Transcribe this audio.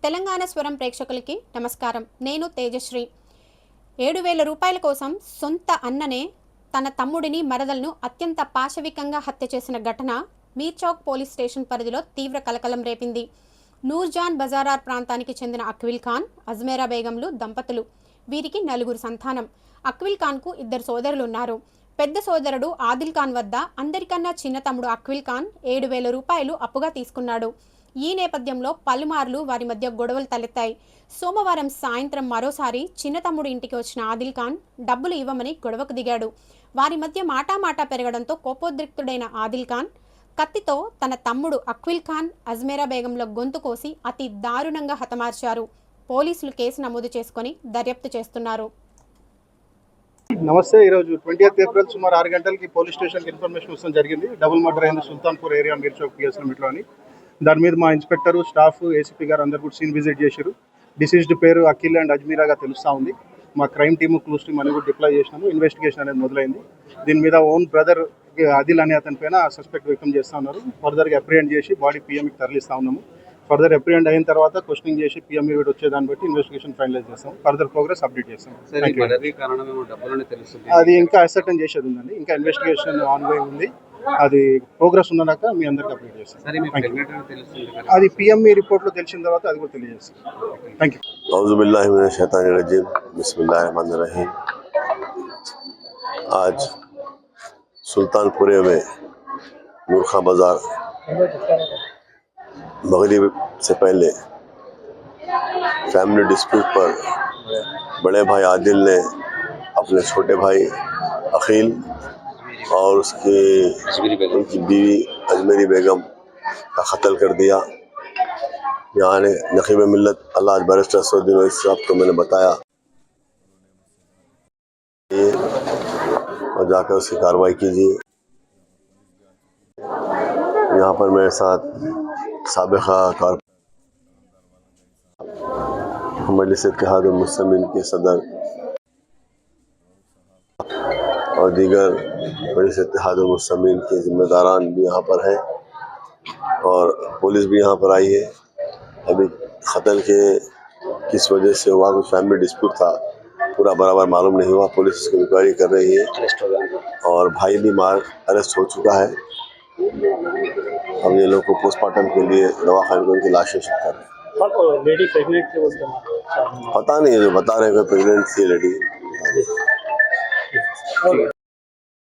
తెలంగాణ స్వరం ప్రేక్షకులకి నమస్కారం. నేను తేజశ్రీ. 7,000 రూపాయల కోసం సొంత అన్ననే తన తమ్ముడిని మరదలను అత్యంత పాశవికంగా హత్య చేసిన ఘటన మీర్చౌక్ పోలీస్ స్టేషన్ పరిధిలో తీవ్ర కలకలం రేపింది. నూర్జాన్ బజారార్ ప్రాంతానికి చెందిన అక్విల్ ఖాన్, అజ్మేరా బేగంలు దంపతులు. వీరికి 4 సంతానం. అక్విల్ ఖాన్కు 2 సోదరులు ఉన్నారు. పెద్ద సోదరుడు ఆదిల్ ఖాన్ వద్ద అందరికన్నా చిన్న తమ్ముడు అక్విల్ ఖాన్ 7,000 రూపాయలు అప్పుగా తీసుకున్నాడు. ఈ నేపథ్యంలో పలుమార్లు వారి మధ్య గొడవలు తలెత్తాయి. సోమవారం సాయంత్రం మరోసారి చిన్న తమ్ముడు ఇంటికి వచ్చిన ఆదిల్ ఖాన్ డబ్బులు ఇవ్వమని గొడవకు దిగాడు. వారి మధ్య మాటామాటా పెరగడంతో కోపోద్రిక్తుడైన ఆదిల్ ఖాన్ కత్తితో తన తమ్ముడు అక్విల్ ఖాన్, అజ్మేరా బేగంల గొంతు కోసి అతి దారుణంగా హతమార్చారు. పోలీసులు కేసు నమోదు చేసుకుని దర్యాప్తు చేస్తున్నారు. నమస్తే. ఈరోజు 20th ఏప్రిల్ సుమారు 6 గంటలకి పోలీస్ స్టేషన్కి ఇన్ఫర్మేషన్ వస్తుంది జరిగింది. డబుల్ మర్డర్ అయింది సుల్తాన్పూర్ ఏరియా మీర్చౌక్ పిఎస్ లిమిట్లో అని. దాని మీద మా ఇన్స్పెక్టర్, స్టాఫ్, ఏసీపీ గారు అందరు కూడా సీన్ విజిట్ చేశారు. డిసీజ్డ్ పేరు అఖిల్ అండ్ అజ్మీరాగా తెలుస్తూ ఉంది. మా క్రైమ్ టీమ్, క్లూస్ టీమ్ అని కూడా డిప్లాయ్ చేసినాము. ఇన్వెస్టిగేషన్ అనేది మొదలైంది. దీని మీద ఓన్ బ్రదర్ ఆదిల్ అనే అతని పైన సస్పెక్ట్ వ్యక్తం చేస్తూ ఉన్నారు. ఫర్దర్గా అప్రిహెండ్ చేసి బాడీ పిఎంకి తరలిస్తూ ఉన్నాము. ఫర్దర్ అప్రిహెండ్ అయిన తర్వాత క్వశ్చనింగ్ చేసి పిఎం మీద వచ్చేదాన్ని బట్టి ఇన్వెస్టిగేషన్ ఫైనలైజ్ చేస్తాం. ఫర్దర్ ప్రోగ్రెస్ అప్డేట్ చేస్తాం. అది ఇంకా అసర్టైన్ చేసేది ఉందండి. ఇంకా ఇన్వెస్టిగేషన్ ఆన్గోయింగ్ ఉంది. అది ప్రోగ్రెస్ ఉన్నాక మీ అందరికి అప్డేట్ చేస్తాం. అది పిఎంఈ రిపోర్ట్లో తెలిసిన తర్వాత అది కూడా తెలియజేస్తాం. Thank you. औज़ु बिल्लाहि मिनश शैतानिर रजीम, बिस्मिल्लाहिर रहमानिर रहीम। आज सुल्तानपुरे में नूरखां बाजार मगरिब से पहले फैमिली डिस्प्यूट पर बड़े भाई आदिल ने अपने छोटे भाई अखिल और उनकी बीवी अजमेरी बेगम का कत्ल कर दिया। यहाँ ने नकीब मिल्लत अल्लाह बैरिस्टर असदुद्दीन ओवैसी साहब को मैंने बताया और जाकर उसकी कार्रवाई कीजिए। यहाँ पर मेरे साथ साबिक़ा मजलिस इत्तेहादुल मुस्लिमीन के सदर और दीगर मजलिस इत्तेहादुल मुस्लिमीन के जिम्मेदारान भी यहाँ पर हैं और पुलिस भी यहाँ पर आई है। अभी कत्ल के किस वजह से हुआ, कुछ फैमिली डिस्प्यूट था, पूरा बराबर मालूम नहीं हुआ। पुलिस इसकी इंक्वायरी कर रही है और भाई भी अरेस्ट हो चुका है। अब ये लोग को पोस्टमार्टम के लिए दवाखाने में उनकी लाशें शिफ्ट कर रहे हैं। लेडी प्रेग्नेंट थी, पता नहीं है, जो बता रहे हैं प्रेग्नेंट थी लेडी।